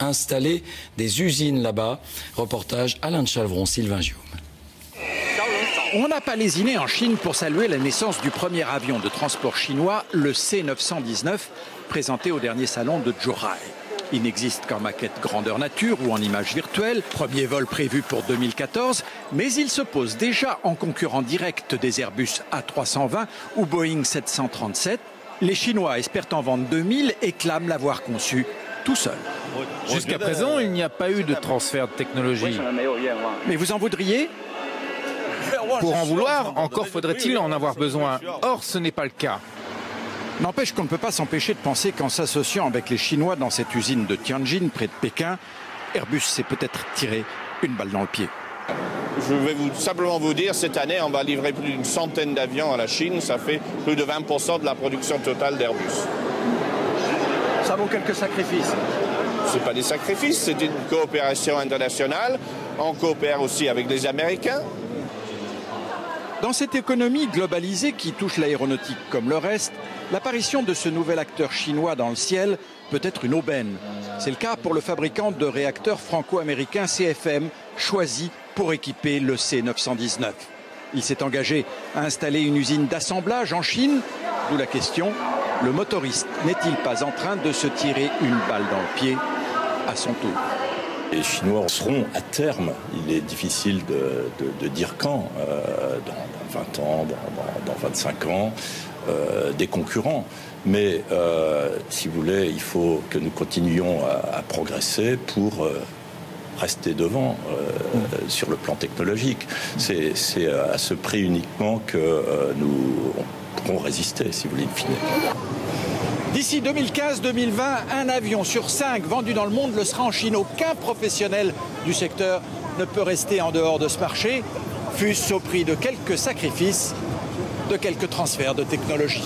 installer des usines là-bas. Reportage Alain de Chalvron, Sylvain Giaume. On n'a pas lésiné en Chine pour saluer la naissance du premier avion de transport chinois, le C919, présenté au dernier salon de Zhuhai. Il n'existe qu'en maquette grandeur nature ou en image virtuelle, premier vol prévu pour 2014, mais il se pose déjà en concurrent direct des Airbus A320 ou Boeing 737. Les Chinois espèrent en vendre 2000 et clament l'avoir conçu tout seul. Jusqu'à présent, il n'y a pas eu de transfert de technologie. Mais vous en voudriez ? Pour en vouloir, encore faudrait-il en avoir besoin. Or, ce n'est pas le cas. N'empêche qu'on ne peut pas s'empêcher de penser qu'en s'associant avec les Chinois dans cette usine de Tianjin, près de Pékin, Airbus s'est peut-être tiré une balle dans le pied. Je vais simplement vous dire, cette année, on va livrer plus d'une centaine d'avions à la Chine. Ça fait plus de 20% de la production totale d'Airbus. Ça vaut quelques sacrifices. Ce n'est pas des sacrifices, c'est une coopération internationale. On coopère aussi avec les Américains. Dans cette économie globalisée qui touche l'aéronautique comme le reste, l'apparition de ce nouvel acteur chinois dans le ciel peut être une aubaine. C'est le cas pour le fabricant de réacteurs franco-américain CFM, choisi pour équiper le C919. Il s'est engagé à installer une usine d'assemblage en Chine, d'où la question, le motoriste n'est-il pas en train de se tirer une balle dans le pied à son tour ? Les Chinois seront à terme, il est difficile de dire quand, dans 20 ans, dans 25 ans, des concurrents. Mais si vous voulez, il faut que nous continuions à progresser pour rester devant sur le plan technologique. C'est à ce prix uniquement que nous pourrons résister, si vous voulez, in fine. D'ici 2015-2020, un avion sur 5 vendu dans le monde le sera en Chine. Aucun professionnel du secteur ne peut rester en dehors de ce marché, fût-ce au prix de quelques sacrifices, de quelques transferts de technologie.